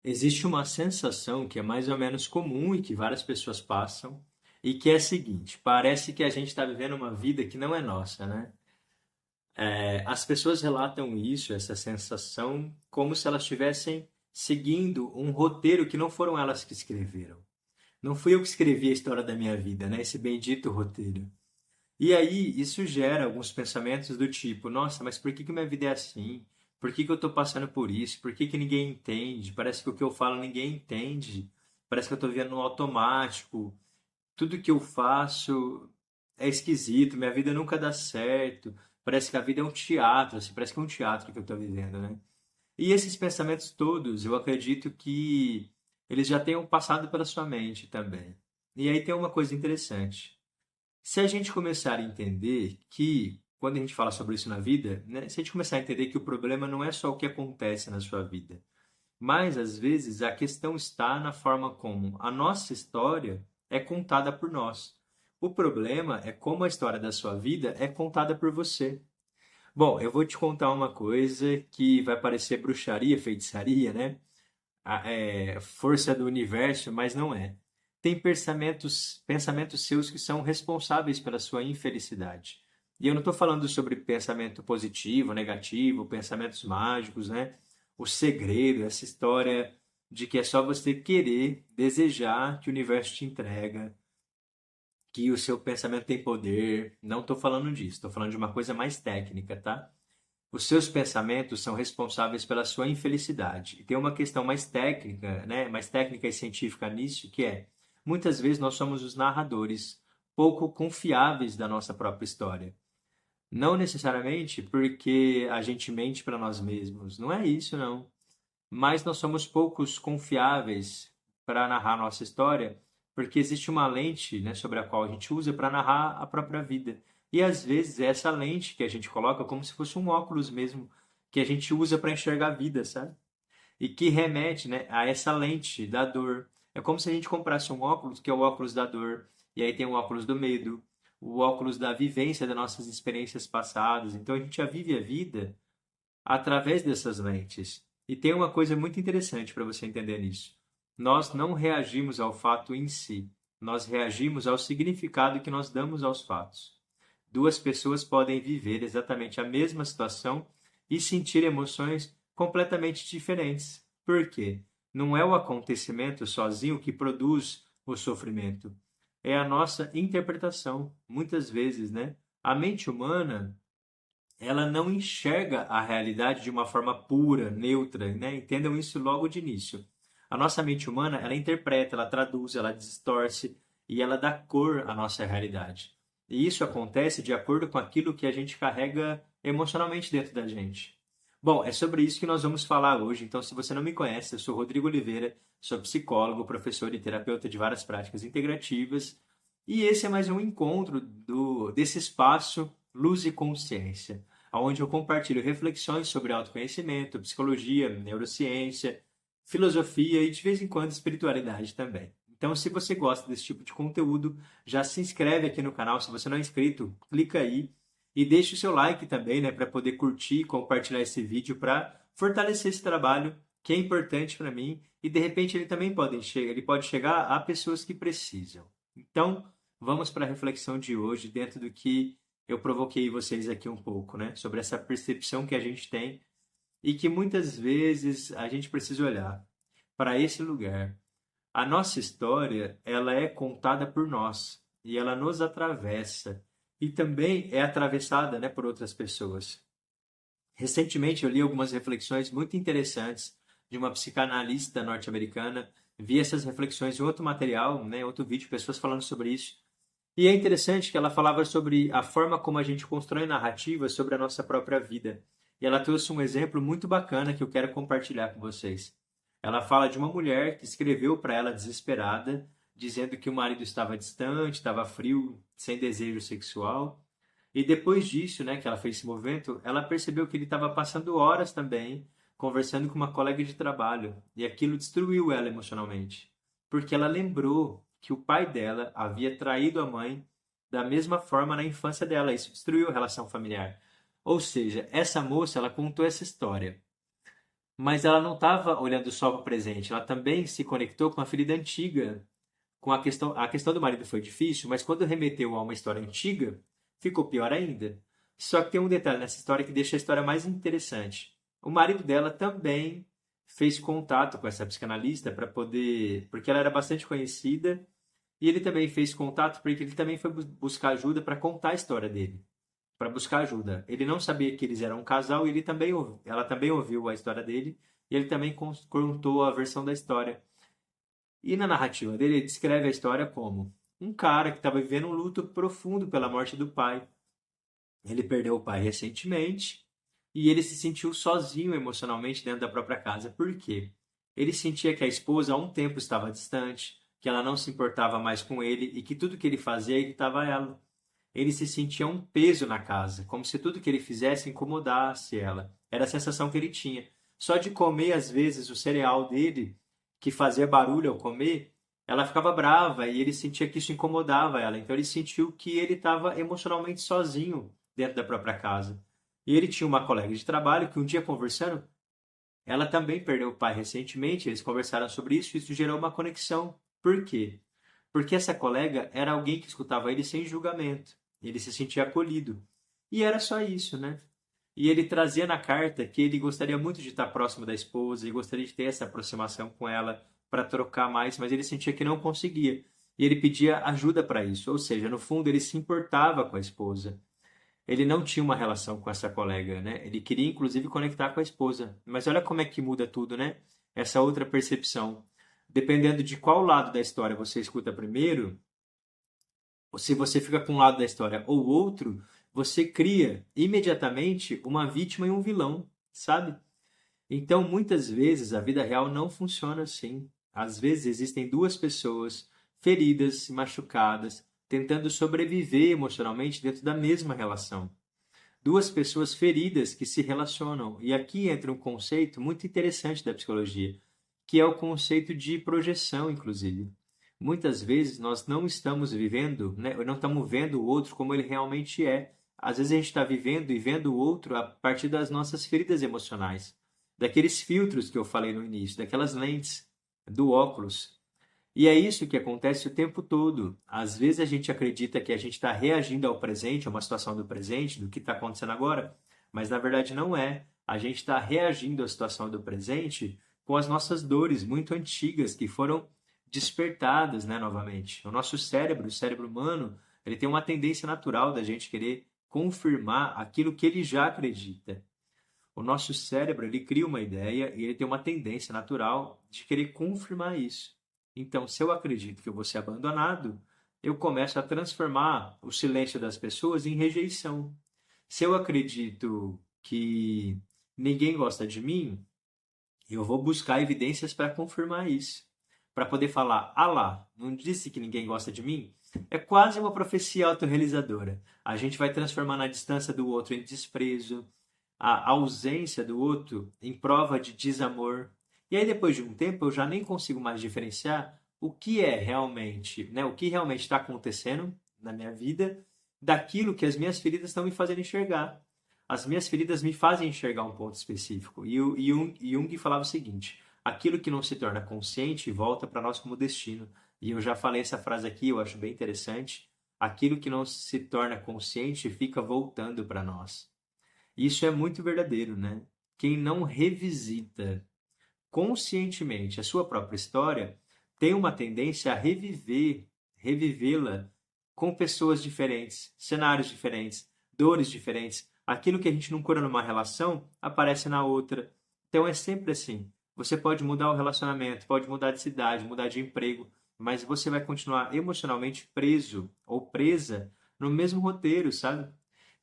Existe uma sensação que é mais ou menos comum e que várias pessoas passam, e que é a seguinte: parece que a gente está vivendo uma vida que não é nossa, né? As pessoas relatam isso, essa sensação, como se elas estivessem seguindo um roteiro que não foram elas que escreveram. Não fui eu que escrevi a história da minha vida, né? Esse bendito roteiro. E aí, isso gera alguns pensamentos do tipo: nossa, mas por que que minha vida é assim? Por que que eu estou passando por isso? Por que que ninguém entende? Parece que o que eu falo ninguém entende. Parece que eu estou vivendo no automático. Tudo que eu faço é esquisito. Minha vida nunca dá certo. Parece que a vida é um teatro, assim, parece que é um teatro que eu estou vivendo, né? E esses pensamentos todos, eu acredito que eles já tenham passado pela sua mente também. E aí tem uma coisa interessante. Se a gente começar a entender que, quando a gente fala sobre isso na vida, né, se a gente começar a entender que o problema não é só o que acontece na sua vida, mas às vezes a questão está na forma como a nossa história é contada por nós. O problema é como a história da sua vida é contada por você. Bom, eu vou te contar uma coisa que vai parecer bruxaria, feitiçaria, né? Força do universo, mas não é. Tem pensamentos seus que são responsáveis pela sua infelicidade. E eu não estou falando sobre pensamento positivo, negativo, pensamentos mágicos, né? O segredo, essa história de que é só você querer, desejar que o universo te entrega, que o seu pensamento tem poder. Não estou falando disso, estou falando de uma coisa mais técnica, tá? Os seus pensamentos são responsáveis pela sua infelicidade. E tem uma questão mais técnica, né, mais técnica e científica nisso, que é, muitas vezes nós somos os narradores pouco confiáveis da nossa própria história. Não necessariamente porque a gente mente para nós mesmos, não é isso não. Mas nós somos poucos confiáveis para narrar nossa história, porque existe uma lente, né, sobre a qual a gente usa para narrar a própria vida. E às vezes é essa lente que a gente coloca como se fosse um óculos mesmo, que a gente usa para enxergar a vida, sabe? E que remete, né, a essa lente da dor. É como se a gente comprasse um óculos, que é o óculos da dor, e aí tem o óculos do medo, o óculos da vivência das nossas experiências passadas. Então a gente já vive a vida através dessas lentes. E tem uma coisa muito interessante para você entender nisso. Nós não reagimos ao fato em si, nós reagimos ao significado que nós damos aos fatos. Duas pessoas podem viver exatamente a mesma situação e sentir emoções completamente diferentes. Por quê? Não é o acontecimento sozinho que produz o sofrimento, é a nossa interpretação. Muitas vezes, né? A mente humana, ela não enxerga a realidade de uma forma pura, neutra, né? Entendam isso logo de início. A nossa mente humana, ela interpreta, ela traduz, ela distorce e ela dá cor à nossa realidade. E isso acontece de acordo com aquilo que a gente carrega emocionalmente dentro da gente. Bom, é sobre isso que nós vamos falar hoje. Então, se você não me conhece, eu sou Rodrigo Oliveira, sou psicólogo, professor e terapeuta de várias práticas integrativas. E esse é mais um encontro desse espaço Luz e Consciência, onde eu compartilho reflexões sobre autoconhecimento, psicologia, neurociência, filosofia e de vez em quando espiritualidade também. Então, se você gosta desse tipo de conteúdo, já se inscreve aqui no canal. Se você não é inscrito, clica aí e deixe o seu like também, né, para poder curtir e compartilhar esse vídeo para fortalecer esse trabalho que é importante para mim e de repente ele pode chegar a pessoas que precisam. Então, vamos para a reflexão de hoje dentro do que eu provoquei vocês aqui um pouco, né? Sobre essa percepção que a gente tem e que muitas vezes a gente precisa olhar para esse lugar. A nossa história, ela é contada por nós e ela nos atravessa e também é atravessada, né, por outras pessoas. Recentemente eu li algumas reflexões muito interessantes de uma psicanalista norte-americana. Vi essas reflexões em outro material, né, outro vídeo, pessoas falando sobre isso. E é interessante que ela falava sobre a forma como a gente constrói narrativas sobre a nossa própria vida. E ela trouxe um exemplo muito bacana que eu quero compartilhar com vocês. Ela fala de uma mulher que escreveu para ela desesperada, dizendo que o marido estava distante, estava frio, sem desejo sexual. E depois disso, né, que ela fez esse movimento, ela percebeu que ele estava passando horas também conversando com uma colega de trabalho. E aquilo destruiu ela emocionalmente. Porque ela lembrou que o pai dela havia traído a mãe da mesma forma na infância dela. Isso destruiu a relação familiar. Ou seja, essa moça, ela contou essa história. mas ela não estava olhando só para o presente, ela também se conectou com a ferida antiga. Com a questão do marido foi difícil, mas quando remeteu a uma história antiga, ficou pior ainda. Só que tem um detalhe nessa história que deixa a história mais interessante. O marido dela também fez contato com essa psicanalista para poder, porque ela era bastante conhecida, e ele também fez contato porque ele também foi buscar ajuda para contar a história dele, para buscar ajuda. Ele não sabia que eles eram um casal e ela também ouviu a história dele e ele também contou a versão da história. E na narrativa dele, ele descreve a história como um cara que estava vivendo um luto profundo pela morte do pai. Ele perdeu o pai recentemente e ele se sentiu sozinho emocionalmente dentro da própria casa. Por quê? Ele sentia que a esposa há um tempo estava distante, que ela não se importava mais com ele e que tudo que ele fazia irritava ela. Ele se sentia um peso na casa, como se tudo que ele fizesse incomodasse ela. Era a sensação que ele tinha. Só de comer, às vezes, o cereal dele, que fazia barulho ao comer, ela ficava brava e ele sentia que isso incomodava ela. Então ele sentiu que ele estava emocionalmente sozinho dentro da própria casa. E ele tinha uma colega de trabalho que um dia conversando, ela também perdeu o pai recentemente, eles conversaram sobre isso e isso gerou uma conexão. Por quê? Porque essa colega era alguém que escutava ele sem julgamento. Ele se sentia acolhido. E era só isso, né? E ele trazia na carta que ele gostaria muito de estar próximo da esposa e gostaria de ter essa aproximação com ela para trocar mais, mas ele sentia que não conseguia. E ele pedia ajuda para isso. Ou seja, no fundo, ele se importava com a esposa. Ele não tinha uma relação com essa colega, né? Ele queria inclusive conectar com a esposa. Mas olha como é que muda tudo, né? Essa outra percepção. Dependendo de qual lado da história você escuta primeiro, ou se você fica com um lado da história ou outro, você cria imediatamente uma vítima e um vilão, sabe? Então, muitas vezes a vida real não funciona assim. Às vezes existem duas pessoas feridas, machucadas, tentando sobreviver emocionalmente dentro da mesma relação. Duas pessoas feridas que se relacionam. E aqui entra um conceito muito interessante da psicologia, que é o conceito de projeção, inclusive. Muitas vezes nós não estamos vivendo, né, não estamos vendo o outro como ele realmente é. Às vezes a gente está vivendo e vendo o outro a partir das nossas feridas emocionais, daqueles filtros que eu falei no início, daquelas lentes do óculos. E é isso que acontece o tempo todo. Às vezes a gente acredita que a gente está reagindo ao presente, a uma situação do presente, do que está acontecendo agora, mas na verdade não é. A gente está reagindo à situação do presente com as nossas dores muito antigas que foram despertadas, né, novamente. O nosso cérebro, o cérebro humano, ele tem uma tendência natural da gente querer confirmar aquilo que ele já acredita. O nosso cérebro, ele cria uma ideia e ele tem uma tendência natural de querer confirmar isso. Então, se eu acredito que eu vou ser abandonado, eu começo a transformar o silêncio das pessoas em rejeição. Se eu acredito que ninguém gosta de mim, eu vou buscar evidências para confirmar isso. Para poder falar, ah lá, não disse que ninguém gosta de mim? É quase uma profecia autorrealizadora. A gente vai transformando a distância do outro em desprezo, a ausência do outro em prova de desamor. E aí, depois de um tempo, eu já nem consigo mais diferenciar o que é realmente, né, o que realmente está acontecendo na minha vida daquilo que as minhas feridas estão me fazendo enxergar. As minhas feridas me fazem enxergar um ponto específico. E o Jung falava o seguinte: aquilo que não se torna consciente volta para nós como destino. E eu já falei essa frase aqui, eu acho bem interessante. Aquilo que não se torna consciente fica voltando para nós. Isso é muito verdadeiro, né? Quem não revisita conscientemente a sua própria história tem uma tendência a revivê-la com pessoas diferentes, cenários diferentes, dores diferentes. Aquilo que a gente não cura numa relação aparece na outra. Então é sempre assim. Você pode mudar o relacionamento, pode mudar de cidade, mudar de emprego, mas você vai continuar emocionalmente preso ou presa no mesmo roteiro, sabe?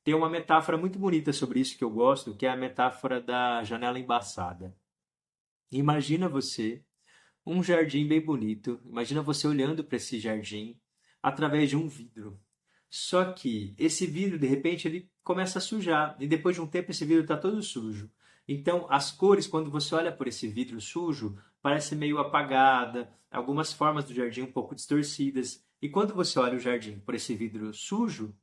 Tem uma metáfora muito bonita sobre isso que eu gosto, que é a metáfora da janela embaçada. Imagina você, um jardim bem bonito, imagina você olhando para esse jardim através de um vidro. Só que esse vidro, de repente, ele começa a sujar, e depois de um tempo esse vidro está todo sujo. Então, as cores, quando você olha por esse vidro sujo, parece meio apagada, algumas formas do jardim um pouco distorcidas. E quando você olha o jardim por esse vidro sujo,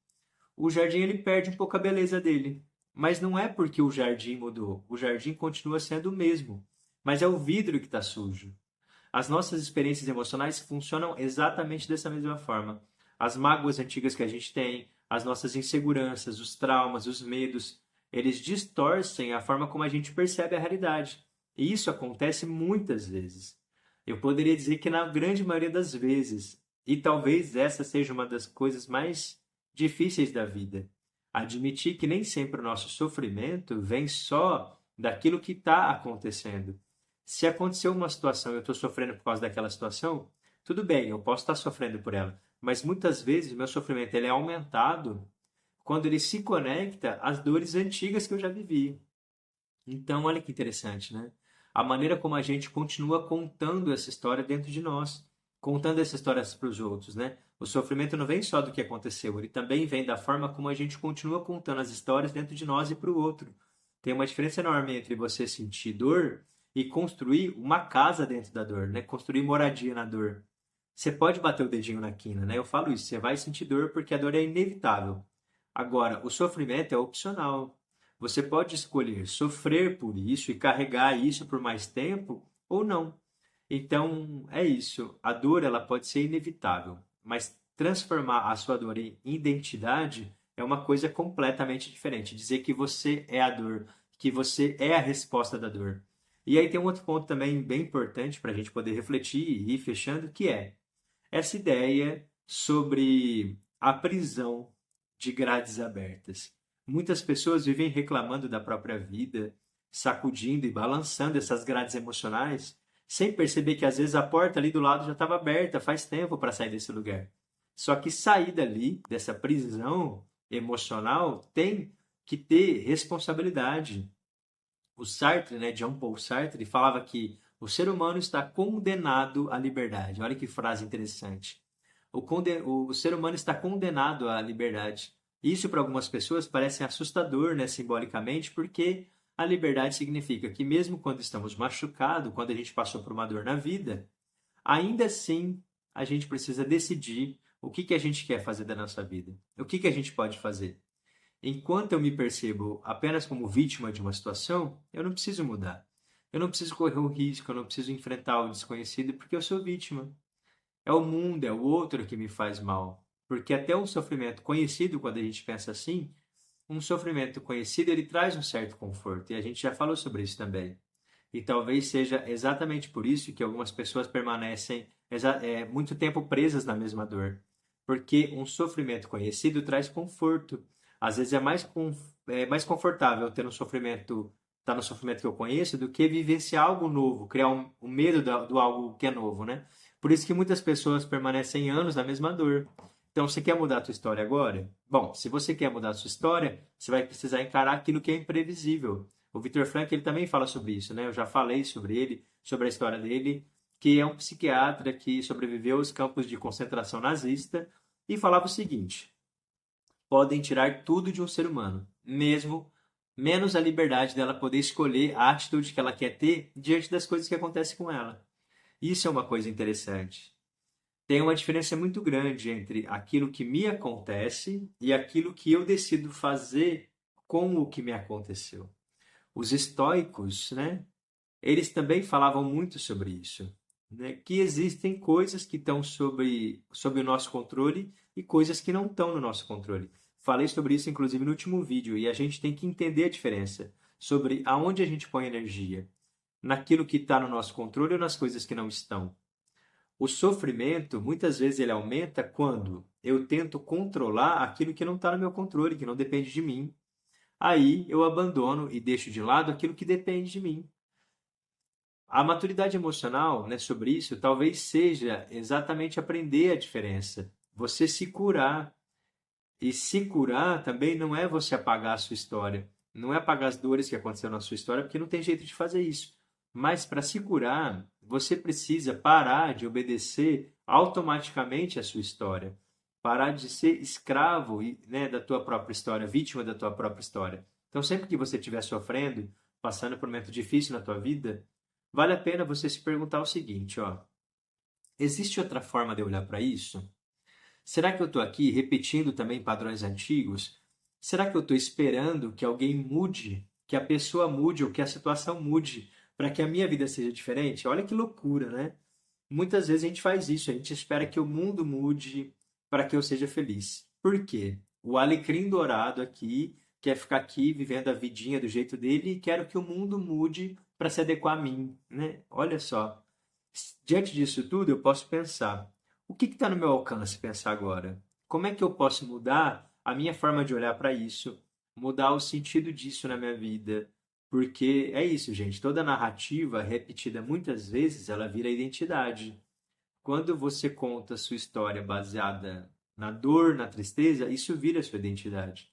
o jardim ele perde um pouco a beleza dele. Mas não é porque o jardim mudou. O jardim continua sendo o mesmo. Mas é o vidro que está sujo. As nossas experiências emocionais funcionam exatamente dessa mesma forma. As mágoas antigas que a gente tem, as nossas inseguranças, os traumas, os medos, eles distorcem a forma como a gente percebe a realidade. E isso acontece muitas vezes. Eu poderia dizer que na grande maioria das vezes. E talvez essa seja uma das coisas mais difíceis da vida. Admitir que nem sempre o nosso sofrimento vem só daquilo que está acontecendo. Se aconteceu uma situação e eu estou sofrendo por causa daquela situação, tudo bem, eu posso estar sofrendo por ela. Mas muitas vezes o meu sofrimento ele é aumentado quando ele se conecta às dores antigas que eu já vivi. Então, olha que interessante, né? A maneira como a gente continua contando essa história dentro de nós, contando essa história para os outros, né? O sofrimento não vem só do que aconteceu, ele também vem da forma como a gente continua contando as histórias dentro de nós e para o outro. Tem uma diferença enorme entre você sentir dor e construir uma casa dentro da dor, né? Construir moradia na dor. Você pode bater o dedinho na quina, né? Eu falo isso, você vai sentir dor porque a dor é inevitável. Agora, o sofrimento é opcional. Você pode escolher sofrer por isso e carregar isso por mais tempo ou não. Então, é isso. A dor ela pode ser inevitável, mas transformar a sua dor em identidade é uma coisa completamente diferente. Dizer que você é a dor, que você é a resposta da dor. E aí tem um outro ponto também bem importante para a gente poder refletir e ir fechando, que é essa ideia sobre a prisão de grades abertas. Muitas pessoas vivem reclamando da própria vida, sacudindo e balançando essas grades emocionais, sem perceber que às vezes a porta ali do lado já estava aberta faz tempo para sair desse lugar. Só que sair dali, dessa prisão emocional, tem que ter responsabilidade. O Sartre, né, Jean Paul Sartre, falava que o ser humano está condenado à liberdade. Olha que frase interessante. O ser humano está condenado à liberdade. Isso para algumas pessoas parece assustador, né, simbolicamente, porque a liberdade significa que mesmo quando estamos machucados, quando a gente passou por uma dor na vida, ainda assim a gente precisa decidir o que a gente quer fazer da nossa vida. O que a gente pode fazer. Enquanto eu me percebo apenas como vítima de uma situação, eu não preciso mudar. Eu não preciso correr o risco, eu não preciso enfrentar o desconhecido porque eu sou vítima. É o mundo, é o outro que me faz mal. Porque até um sofrimento conhecido, quando a gente pensa assim, um sofrimento conhecido ele traz um certo conforto. E a gente já falou sobre isso também. E talvez seja exatamente por isso que algumas pessoas permanecem muito tempo presas na mesma dor. Porque um sofrimento conhecido traz conforto. Às vezes é mais confortável ter um sofrimento, estar no sofrimento que eu conheço, do que vivenciar algo novo, criar um medo do algo que é novo, né? Por isso que muitas pessoas permanecem anos na mesma dor. Então, você quer mudar a sua história agora? Bom, se você quer mudar a sua história, você vai precisar encarar aquilo que é imprevisível. O Viktor Frankl ele também fala sobre isso, né? Eu já falei sobre ele, sobre a história dele, que é um psiquiatra que sobreviveu aos campos de concentração nazista e falava o seguinte: podem tirar tudo de um ser humano, mesmo menos a liberdade dela poder escolher a atitude que ela quer ter diante das coisas que acontecem com ela. Isso é uma coisa interessante. Tem uma diferença muito grande entre aquilo que me acontece e aquilo que eu decido fazer com o que me aconteceu. Os estoicos, né, eles também falavam muito sobre isso, né, que existem coisas que estão sob o nosso controle e coisas que não estão no nosso controle. Falei sobre isso, inclusive, no último vídeo, e a gente tem que entender a diferença sobre aonde a gente põe energia, naquilo que está no nosso controle ou nas coisas que não estão. O sofrimento, muitas vezes, ele aumenta quando eu tento controlar aquilo que não está no meu controle, que não depende de mim. Aí eu abandono e deixo de lado aquilo que depende de mim. A maturidade emocional, né, sobre isso, talvez seja exatamente aprender a diferença. Você se curar. E se curar também não é você apagar a sua história. Não é apagar as dores que aconteceram na sua história, porque não tem jeito de fazer isso. Mas para se curar, você precisa parar de obedecer automaticamente a sua história. Parar de ser escravo, né, da tua própria história, vítima da tua própria história. Então, sempre que você estiver sofrendo, passando por um momento difícil na tua vida, vale a pena você se perguntar o seguinte, ó: existe outra forma de olhar para isso? Será que eu estou aqui repetindo também padrões antigos? Será que eu estou esperando que alguém mude, que a pessoa mude ou que a situação mude para que a minha vida seja diferente? Olha que loucura, né? Muitas vezes a gente faz isso, a gente espera que o mundo mude para que eu seja feliz. Por quê? O alecrim dourado aqui quer ficar aqui vivendo a vidinha do jeito dele e quero que o mundo mude para se adequar a mim, né? Olha só. Diante disso tudo, eu posso pensar: o que está no meu alcance pensar agora? Como é que eu posso mudar a minha forma de olhar para isso, mudar o sentido disso na minha vida? Porque é isso, gente. Toda narrativa repetida muitas vezes, ela vira identidade. Quando você conta a sua história baseada na dor, na tristeza, isso vira a sua identidade.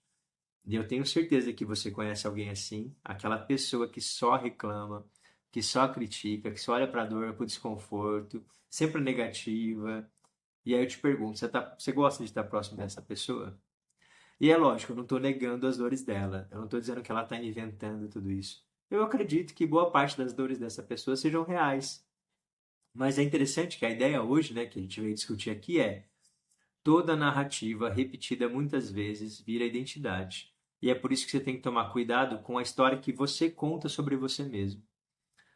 E eu tenho certeza que você conhece alguém assim, aquela pessoa que só reclama, que só critica, que só olha para a dor, para o desconforto, sempre negativa. E aí eu te pergunto, você gosta de estar próximo dessa pessoa? E é lógico, eu não estou negando as dores dela, eu não estou dizendo que ela está inventando tudo isso. Eu acredito que boa parte das dores dessa pessoa sejam reais. Mas é interessante que a ideia hoje, né, que a gente veio discutir aqui é: toda narrativa repetida muitas vezes vira identidade. E é por isso que você tem que tomar cuidado com a história que você conta sobre você mesmo,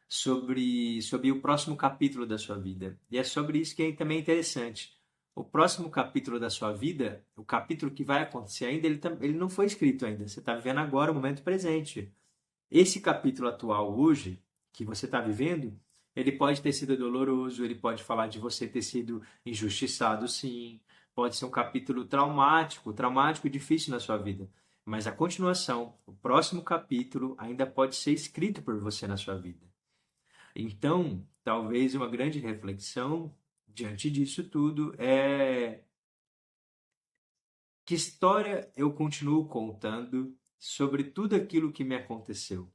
sobre o próximo capítulo da sua vida. E é sobre isso que é também interessante. O próximo capítulo da sua vida, o capítulo que vai acontecer ainda, ele não foi escrito ainda. Você está vivendo agora o momento presente. Esse capítulo atual hoje, que você está vivendo, ele pode ter sido doloroso, ele pode falar de você ter sido injustiçado, sim. Pode ser um capítulo traumático e difícil na sua vida. Mas a continuação, o próximo capítulo, ainda pode ser escrito por você na sua vida. Então, talvez uma grande reflexão diante disso tudo é: que história eu continuo contando sobre tudo aquilo que me aconteceu?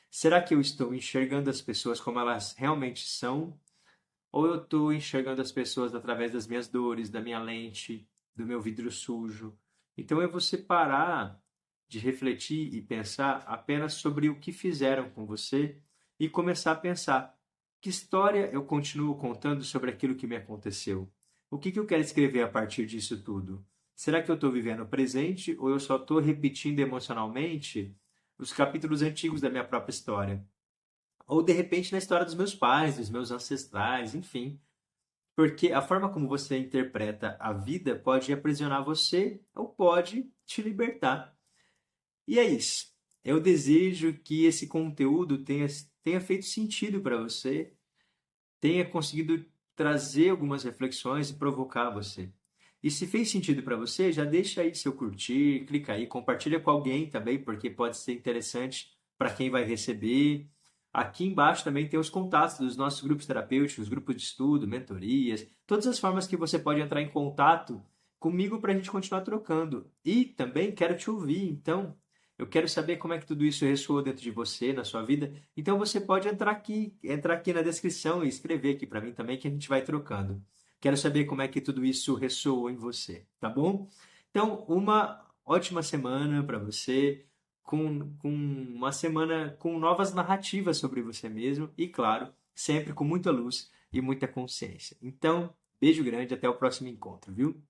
Será que eu estou enxergando as pessoas como elas realmente são? Ou eu estou enxergando as pessoas através das minhas dores, da minha lente, do meu vidro sujo? Então é você parar de refletir e pensar apenas sobre o que fizeram com você e começar a pensar: que história eu continuo contando sobre aquilo que me aconteceu? O que eu quero escrever a partir disso tudo? Será que eu estou vivendo o presente ou eu só estou repetindo emocionalmente os capítulos antigos da minha própria história? Ou de repente na história dos meus pais, dos meus ancestrais, enfim. Porque a forma como você interpreta a vida pode aprisionar você ou pode te libertar. E é isso. Eu desejo que esse conteúdo tenha feito sentido para você, tenha conseguido trazer algumas reflexões e provocar você. E se fez sentido para você, já deixa aí seu curtir, clica aí, compartilha com alguém também, porque pode ser interessante para quem vai receber. Aqui embaixo também tem os contatos dos nossos grupos terapêuticos, grupos de estudo, mentorias, todas as formas que você pode entrar em contato comigo para a gente continuar trocando. E também quero te ouvir, então eu quero saber como é que tudo isso ressoou dentro de você, na sua vida. Então você pode entrar aqui na descrição e escrever aqui para mim também que a gente vai trocando. Quero saber como é que tudo isso ressoou em você, tá bom? Então, uma ótima semana para você, com uma semana com novas narrativas sobre você mesmo e, claro, sempre com muita luz e muita consciência. Então, beijo grande, até o próximo encontro, viu?